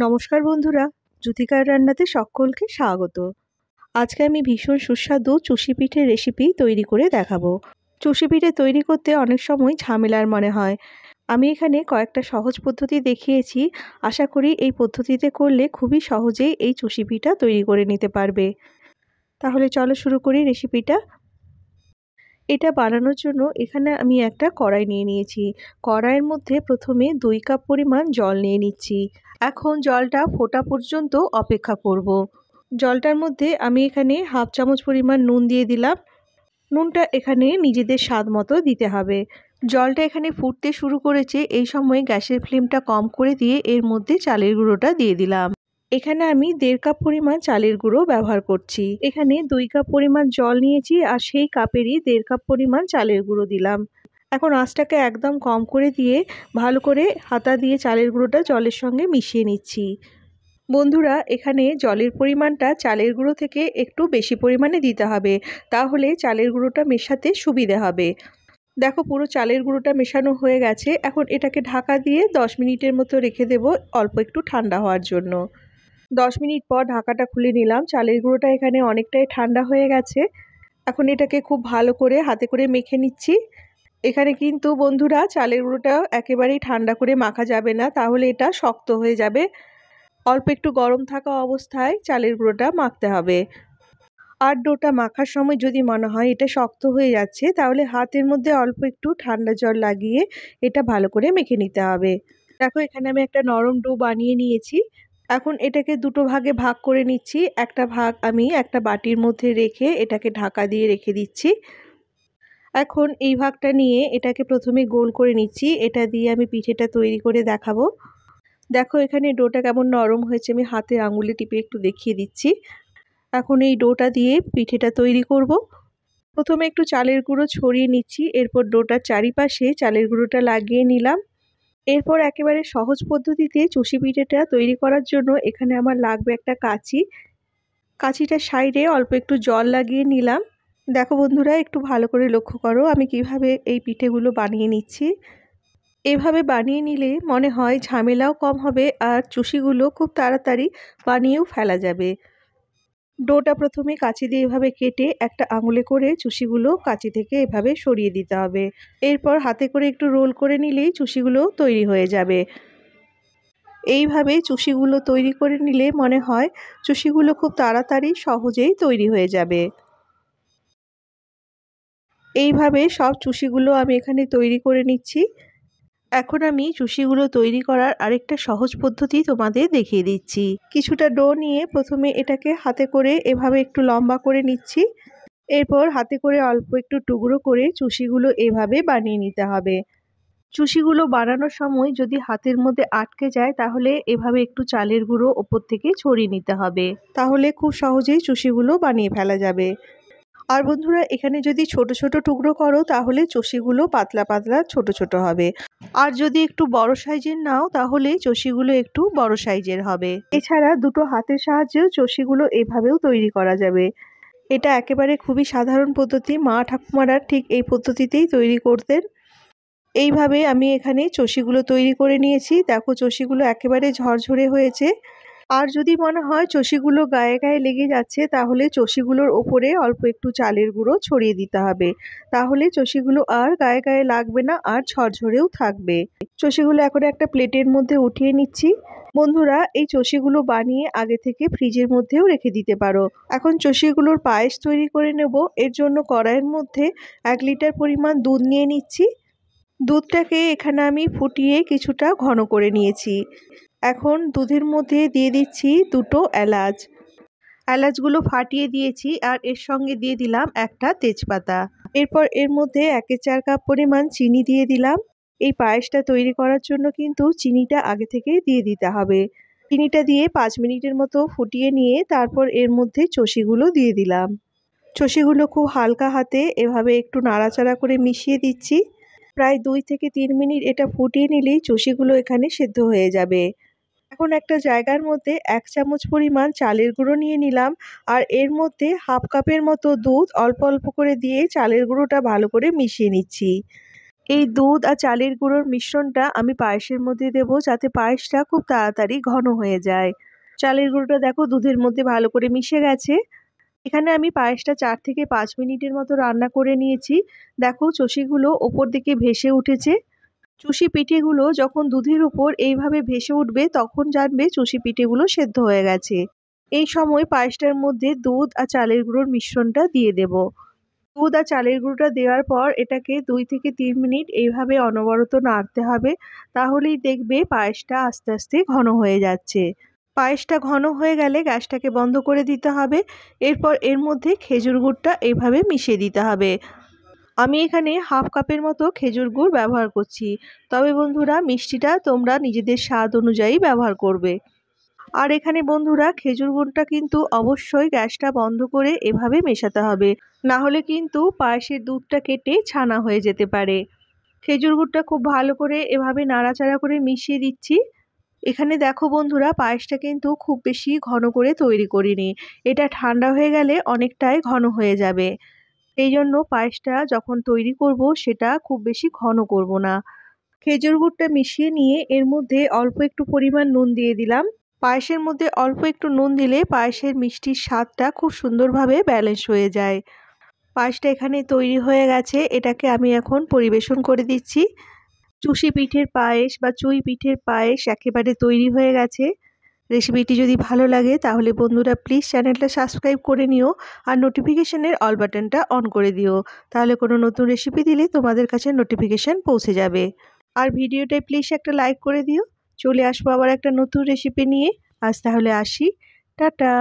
নমস্কার বন্ধুরা, জ্যোতিকার রান্নাতে সকলকে স্বাগত। আজকে আমি ভীষণ সুস্বাদু চুষি পিঠের রেসিপি তৈরি করে দেখাবো। চুষি পিঠে তৈরি করতে অনেক সময় ঝামেলার মনে হয়। আমি এখানে কয়েকটা সহজ পদ্ধতি দেখিয়েছি। আশা করি এই পদ্ধতিতে করলে খুবই সহজেই এই চুষি পিঠা তৈরি করে নিতে পারবে। তাহলে চলো শুরু করি রেসিপিটা। এটা বানানোর জন্য এখানে আমি একটা কড়াই নিয়ে নিয়েছি। কড়াইয়ের মধ্যে প্রথমে 2 কাপ পরিমাণ জল নিয়ে নিচ্ছি। এখন জলটা ফোটা পর্যন্ত অপেক্ষা করব। জলটার মধ্যে আমি এখানে হাফ চামচ পরিমাণ নুন দিয়ে দিলাম। নুনটা এখানে নিজেদের স্বাদ মতো দিতে হবে। জলটা এখানে ফুটতে শুরু করেছে, এই সময় গ্যাসের ফ্লেমটা কম করে দিয়ে এর মধ্যে চালের গুঁড়োটা দিয়ে দিলাম। এখানে আমি 1.5 কাপ পরিমাণ চালের গুঁড়ো ব্যবহার করছি। এখানে 2 কাপ পরিমাণ জল নিয়েছি আর সেই কাপেরই 1.5 কাপ পরিমাণ চালের গুঁড়ো দিলাম। এখন আঁচটাকে একদম কম করে দিয়ে ভালো করে হাতা দিয়ে চালের গুঁড়োটা জলের সঙ্গে মিশিয়ে নিচ্ছি। বন্ধুরা, এখানে জলের পরিমাণটা চালের গুঁড়ো থেকে একটু বেশি পরিমাণে দিতে হবে, তাহলে চালের গুঁড়োটা মেশাতে সুবিধে হবে। দেখো, পুরো চালের গুঁড়োটা মেশানো হয়ে গেছে। এখন এটাকে ঢাকা দিয়ে 10 মিনিটের মতো রেখে দেব, অল্প একটু ঠান্ডা হওয়ার জন্য। 10 মিনিট পর ঢাকাটা খুলে নিলাম। চালের গুঁড়োটা এখানে অনেকটাই ঠান্ডা হয়ে গেছে। এখন এটাকে খুব ভালো করে হাতে করে মেখে নিচ্ছি। এখানে কিন্তু বন্ধুরা চালের গুঁড়োটা একেবারেই ঠান্ডা করে মাখা যাবে না, তাহলে এটা শক্ত হয়ে যাবে। অল্প একটু গরম থাকা অবস্থায় চালের গুঁড়োটা মাখতে হবে। আর ডোটা মাখার সময় যদি মনে হয় এটা শক্ত হয়ে যাচ্ছে, তাহলে হাতের মধ্যে অল্প একটু ঠান্ডা জল লাগিয়ে এটা ভালো করে মেখে নিতে হবে। দেখো, এখানে আমি একটা নরম ডো বানিয়ে নিয়েছি। এখন এটাকে দুটো ভাগে ভাগ করে নিচ্ছি। একটা ভাগ আমি একটা বাটির মধ্যে রেখে এটাকে ঢাকা দিয়ে রেখে দিচ্ছি। এখন এই ভাগটা নিয়ে এটাকে প্রথমে গোল করে নিচ্ছি। এটা দিয়ে আমি পিঠেটা তৈরি করে দেখাবো। দেখো, এখানে ডোটা কেমন নরম হয়েছে, আমি হাতের আঙুলে টিপে একটু দেখিয়ে দিচ্ছি। এখন এই ডোটা দিয়ে পিঠেটা তৈরি করব। প্রথমে একটু চালের গুঁড়ো ছড়িয়ে নিচ্ছি, এরপর ডোটার চারিপাশে চালের গুঁড়োটা লাগিয়ে নিলাম। এরপর একেবারে সহজ পদ্ধতিতে চুষি পিঠেটা তৈরি করার জন্য এখানে আমার লাগবে একটা কাঁচি। কাঁচিটার সাইডে অল্প একটু জল লাগিয়ে নিলাম। দেখো বন্ধুরা, একটু ভালো করে লক্ষ্য করো আমি কিভাবে এই পিঠেগুলো বানিয়ে নিচ্ছি। এভাবে বানিয়ে নিলে মনে হয় ঝামেলাও কম হবে আর চুষিগুলো খুব তাড়াতাড়ি বানিয়েও ফেলা যাবে। ডোটা প্রথমে কাঁচি দিয়ে এভাবে কেটে একটা আঙুলে করে চুষিগুলো কাঁচি থেকে এভাবে সরিয়ে দিতে হবে। এরপর হাতে করে একটু রোল করে নিলেই চুষিগুলো তৈরি হয়ে যাবে। এইভাবে চুষিগুলো তৈরি করে নিলে মনে হয় চুষিগুলো খুব তাড়াতাড়ি সহজেই তৈরি হয়ে যাবে। এইভাবে সব চুষিগুলো আমি এখানে তৈরি করে নিচ্ছি। এখন আমি চুষিগুলো তৈরি করার আরেকটা সহজ পদ্ধতি তোমাদের দেখিয়ে দিচ্ছি। কিছুটা ডো নিয়ে প্রথমে এটাকে হাতে করে এভাবে একটু লম্বা করে নিচ্ছি। এরপর হাতে করে অল্প একটু টুকরো করে চুষিগুলো এভাবে বানিয়ে নিতে হবে। চুষিগুলো বানানোর সময় যদি হাতের মধ্যে আটকে যায়, তাহলে এভাবে একটু চালের গুঁড়ো ওপর থেকে ছড়িয়ে নিতে হবে, তাহলে খুব সহজেই চুষিগুলো বানিয়ে ফেলা যাবে। আর বন্ধুরা, এখানে যদি ছোট ছোট টুকরো করো তাহলে চষিগুলো পাতলা পাতলা ছোট ছোট হবে। আর যদি একটু বড় সাইজের নাও তাহলে চষিগুলো একটু বড় সাইজের হবে। এছাড়া দুটো হাতের সাহায্যেও চষিগুলো এভাবেও তৈরি করা যাবে। এটা একেবারে খুবই সাধারণ পদ্ধতি। মা ঠাকুমারা ঠিক এই পদ্ধতিতেই তৈরি করতেন। এইভাবে আমি এখানে চষিগুলো তৈরি করে নিয়েছি। দেখো, চষিগুলো একেবারে ঝরঝরে হয়েছে। আর যদি মনে হয় চষিগুলো গায়ে গায়ে লেগে যাচ্ছে, তাহলে চষিগুলোর ওপরে অল্প একটু চালের গুঁড়ো ছড়িয়ে দিতে হবে। তাহলে চষিগুলো আর গায়ে গায়ে লাগবে না আর ঝরঝরেও থাকবে। চষিগুলো এখন একটা প্লেটের মধ্যে উঠিয়ে নিচ্ছি। বন্ধুরা, এই চষিগুলো বানিয়ে আগে থেকে ফ্রিজের মধ্যেও রেখে দিতে পারো। এখন চষিগুলোর পায়েস তৈরি করে নেব। এর জন্য কড়াইয়ের মধ্যে 1 লিটার পরিমাণ দুধ নিয়ে নিচ্ছি। দুধটাকে এখানে আমি ফুটিয়ে কিছুটা ঘন করে নিয়েছি। এখন দুধের মধ্যে দিয়ে দিচ্ছি দুটো এলাচ। এলাচগুলো ফাটিয়ে দিয়েছি আর এর সঙ্গে দিয়ে দিলাম একটা তেজপাতা। এরপর এর মধ্যে 1/4 কাপ পরিমাণ চিনি দিয়ে দিলাম। এই পায়েসটা তৈরি করার জন্য কিন্তু চিনিটা আগে থেকে দিয়ে দিতে হবে। চিনিটা দিয়ে 5 মিনিটের মতো ফুটিয়ে নিয়ে তারপর এর মধ্যে চষিগুলো দিয়ে দিলাম। চষিগুলো খুব হালকা হাতে এভাবে একটু নাড়াচাড়া করে মিশিয়ে দিচ্ছি। প্রায় 2 থেকে 3 মিনিট এটা ফুটিয়ে নিলেই চষিগুলো এখানে সেদ্ধ হয়ে যাবে। এখন একটা জায়গার মধ্যে 1 চামচ পরিমাণ চালের গুঁড়ো নিয়ে নিলাম আর এর মধ্যে হাফ কাপের মতো দুধ অল্প অল্প করে দিয়ে চালের গুঁড়োটা ভালো করে মিশিয়ে নিচ্ছি। এই দুধ আর চালের গুঁড়োর মিশ্রণটা আমি পায়েসের মধ্যে দেব, যাতে পায়েসটা খুব তাড়াতাড়ি ঘন হয়ে যায়। চালের গুঁড়োটা দেখো দুধের মধ্যে ভালো করে মিশে গেছে। এখানে আমি পায়েসটা 4 থেকে 5 মিনিটের মতো রান্না করে নিয়েছি। দেখো চষিগুলো ওপর দিকে ভেসে উঠেছে। চুষি পিঠেগুলো যখন দুধের উপর এইভাবে ভেসে উঠবে তখন জানবে চুষি পিঠেগুলো সেদ্ধ হয়ে গেছে। এই সময় পায়েসটার মধ্যে দুধ আর চালের গুঁড়োর মিশ্রণটা দিয়ে দেব। দুধ আর চালের গুঁড়োটা দেওয়ার পর এটাকে 2 থেকে 3 মিনিট এইভাবে অনবরত নাড়তে হবে। তাহলেই দেখবে পায়েসটা আস্তে আস্তে ঘন হয়ে যাচ্ছে। পায়েসটা ঘন হয়ে গেলে গ্যাসটাকে বন্ধ করে দিতে হবে। এরপর এর মধ্যে খেজুর গুড়টা এইভাবে মিশিয়ে দিতে হবে। আমি এখানে হাফ কাপের মতো খেজুর গুড় ব্যবহার করছি। তবে বন্ধুরা মিষ্টিটা তোমরা নিজেদের স্বাদ অনুযায়ী ব্যবহার করবে। আর এখানে বন্ধুরা খেজুর গুড়টা কিন্তু অবশ্যই গ্যাসটা বন্ধ করে এভাবে মেশাতে হবে, না হলে কিন্তু পায়েসের দুধটা কেটে ছানা হয়ে যেতে পারে। খেজুর গুড়টা খুব ভালো করে এভাবে নাড়াচাড়া করে মিশিয়ে দিচ্ছি। এখানে দেখো বন্ধুরা পায়েসটা কিন্তু খুব বেশি ঘন করে তৈরি করিনি, এটা ঠান্ডা হয়ে গেলে অনেকটাই ঘন হয়ে যাবে। এই জন্য পায়েসটা যখন তৈরি করব সেটা খুব বেশি ঘন করব না। খেজুর গুড়টা মিশিয়ে নিয়ে এর মধ্যে অল্প একটু পরিমাণ নুন দিয়ে দিলাম। পায়েসের মধ্যে অল্প একটু নুন দিলে পায়েসের মিষ্টির স্বাদটা খুব সুন্দরভাবে ব্যালেন্স হয়ে যায়। পায়েসটা এখানে তৈরি হয়ে গেছে, এটাকে আমি এখন পরিবেশন করে দিচ্ছি। চুষি পিঠের পায়েস বা চুই পিঠের পায়েস একেবারে তৈরি হয়ে গেছে। রেসিপিটি যদি ভালো লাগে তাহলে বন্ধুরা প্লিজ চ্যানেলটা সাবস্ক্রাইব করে নিও আর নোটিফিকেশনের অল বাটনটা অন করে দিও। তাহলে কোনো নতুন রেসিপি দিলে তোমাদের কাছে নোটিফিকেশান পৌঁছে যাবে। আর ভিডিওটায় প্লিজ একটা লাইক করে দিও। চলে আসবো আবার একটা নতুন রেসিপি নিয়ে। আজ তাহলে আসি, টাটা।